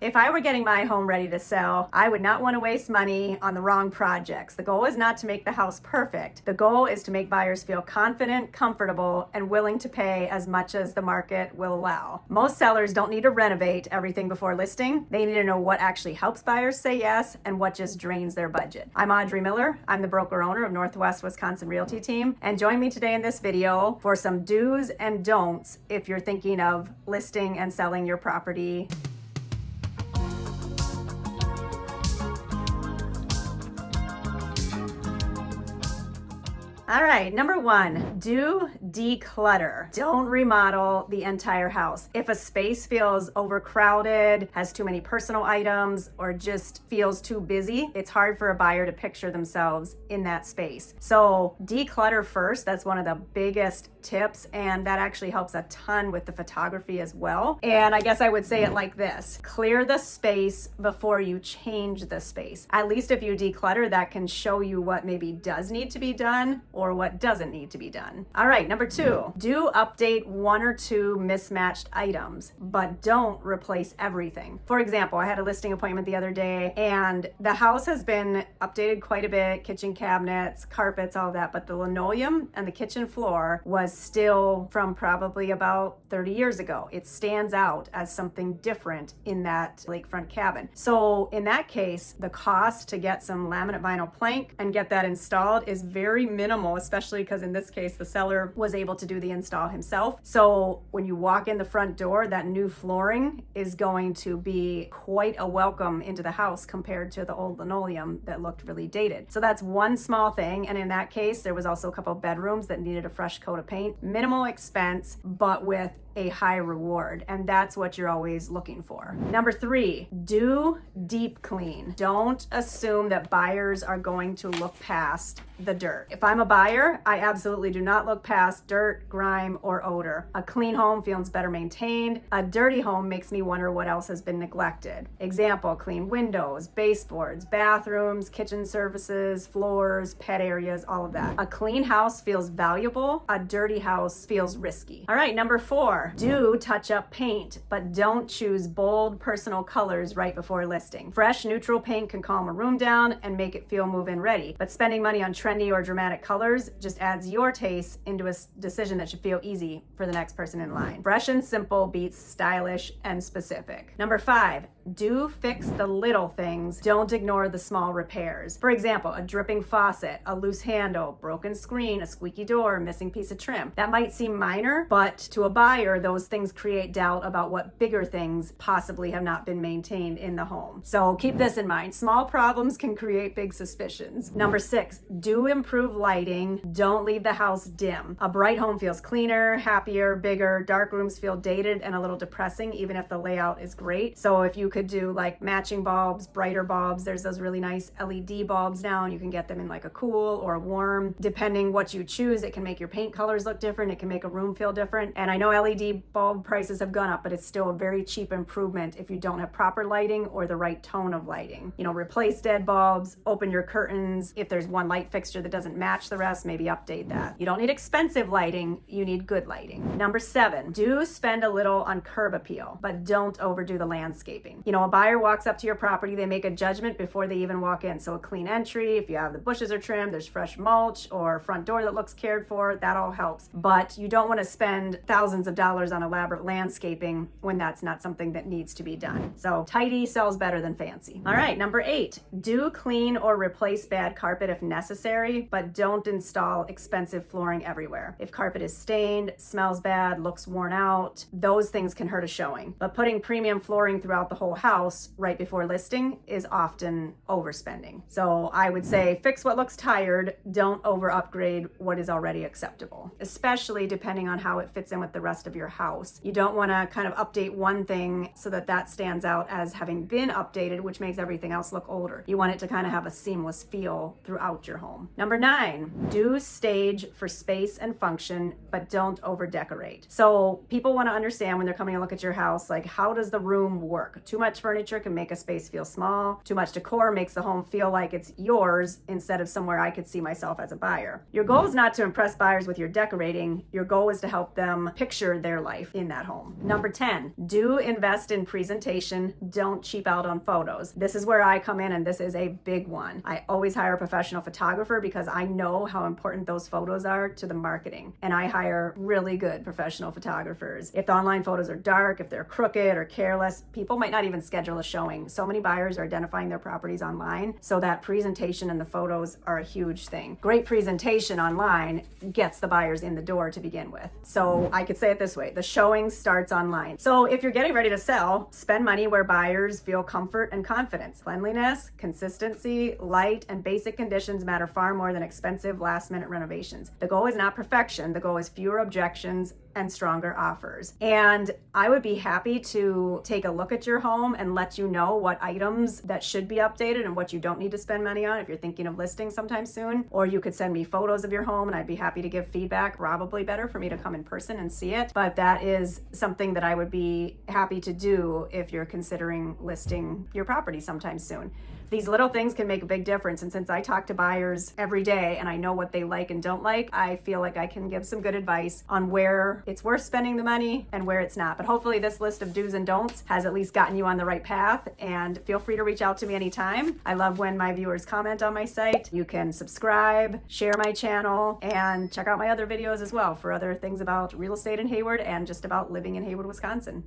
If I were getting my home ready to sell, I would not want to waste money on the wrong projects. The goal is not to make the house perfect. The goal is to make buyers feel confident, comfortable, and willing to pay as much as the market will allow. Most sellers don't need to renovate everything before listing. They need to know what actually helps buyers say yes and what just drains their budget. I'm Audrey Miller. I'm the broker owner of Northwest Wisconsin Realty Team, and join me today in this video for some do's and don'ts if you're thinking of listing and selling your property. All right, number one, do declutter. Don't remodel the entire house. If a space feels overcrowded, has too many personal items, or just feels too busy, it's hard for a buyer to picture themselves in that space. So declutter first. That's one of the biggest tips, and that actually helps a ton with the photography as well. And I guess I would say it like this: clear the space before you change the space. At least if you declutter, that can show you what maybe does need to be done or what doesn't need to be done. All right, number two, do update one or two mismatched items, but don't replace everything. For example, I had a listing appointment the other day, and the house has been updated quite a bit, kitchen cabinets, carpets, all of that, but the linoleum and the kitchen floor was still from probably about 30 years ago. It stands out as something different in that lakefront cabin. So in that case, the cost to get some laminate vinyl plank and get that installed is very minimal, especially because in this case, the seller was able to do the install himself. So when you walk in the front door, that new flooring is going to be quite a welcome into the house compared to the old linoleum that looked really dated. So that's one small thing. And in that case, there was also a couple of bedrooms that needed a fresh coat of paint. Minimal expense, but with a high reward, and that's what you're always looking for. Number three, do deep clean. Don't assume that buyers are going to look past the dirt. If I'm a buyer, I absolutely do not look past dirt, grime, or odor. A clean home feels better maintained. A dirty home makes me wonder what else has been neglected. Example, clean windows, baseboards, bathrooms, kitchen surfaces, floors, pet areas, all of that. A clean house feels valuable. A dirty house feels risky. All right, number four, do touch up paint, but don't choose bold personal colors right before listing. Fresh, neutral paint can calm a room down and make it feel move-in ready, but spending money on trendy or dramatic colors just adds your taste into a decision that should feel easy for the next person in line. Fresh and simple beats stylish and specific. Number five, do fix the little things. Don't ignore the small repairs. For example, a dripping faucet, a loose handle, broken screen, a squeaky door, missing piece of trim. That might seem minor, but to a buyer, those things create doubt about what bigger things possibly have not been maintained in the home. So keep this in mind. Small problems can create big suspicions. Number six, do improve lighting. Don't leave the house dim. A bright home feels cleaner, happier, bigger. Dark rooms feel dated and a little depressing, even if the layout is great. So if you could do like matching bulbs, brighter bulbs, there's those really nice LED bulbs now, and you can get them in like a cool or a warm. Depending what you choose, it can make your paint colors look different. It can make a room feel different. And I know LED bulb prices have gone up, but it's still a very cheap improvement if you don't have proper lighting or the right tone of lighting. You know, replace dead bulbs, open your curtains. If there's one light fixture that doesn't match the rest, maybe update that. You don't need expensive lighting, you need good lighting. Number seven, do spend a little on curb appeal, but don't overdo the landscaping. You know, a buyer walks up to your property, they make a judgment before they even walk in. So a clean entry, if you have the bushes are trimmed, there's fresh mulch, or front door that looks cared for, that all helps. But you don't want to spend thousands of dollars on elaborate landscaping when that's not something that needs to be done. So tidy sells better than fancy. All right, number eight, do clean or replace bad carpet if necessary, but don't install expensive flooring everywhere. If carpet is stained, smells bad, looks worn out, those things can hurt a showing. But putting premium flooring throughout the whole house right before listing is often overspending. So I would say fix what looks tired, don't over upgrade what is already acceptable, especially depending on how it fits in with the rest of your house. You don't want to kind of update one thing so that that stands out as having been updated, which makes everything else look older. You want it to kind of have a seamless feel throughout your home. Number nine, do stage for space and function, but don't over decorate. So people want to understand when they're coming to look at your house, like, how does the room work? Too much furniture can make a space feel small. Too much decor makes the home feel like it's yours instead of somewhere I could see myself as a buyer. Your goal is not to impress buyers with your decorating. Your goal is to help them picture their life in that home. Number 10, do invest in presentation. Don't cheap out on photos. This is where I come in, and this is a big one. I always hire a professional photographer because I know how important those photos are to the marketing. And I hire really good professional photographers. If the online photos are dark, if they're crooked or careless, people might not even schedule a showing. So many buyers are identifying their properties online, so that presentation and the photos are a huge thing. Great presentation online gets the buyers in the door to begin with. So I could say it this way, the showing starts online. So if you're getting ready to sell, spend money where buyers feel comfort and confidence. Cleanliness, consistency, light, and basic conditions matter far more than expensive last-minute renovations. The goal is not perfection. The goal is fewer objections and stronger offers. And I would be happy to take a look at your home and let you know what items that should be updated and what you don't need to spend money on if you're thinking of listing sometime soon. Or you could send me photos of your home and I'd be happy to give feedback. Probably better for me to come in person and see it, but that is something that I would be happy to do if you're considering listing your property sometime soon. These little things can make a big difference, and since I talk to buyers every day and I know what they like and don't like, I feel like I can give some good advice on where it's worth spending the money and where it's not. But hopefully this list of do's and don'ts has at least gotten you on the right path, and feel free to reach out to me anytime. I love when my viewers comment on my site. You can subscribe, share my channel, and check out my other videos as well for other things about real estate in Hayward and just about living in Hayward, Wisconsin.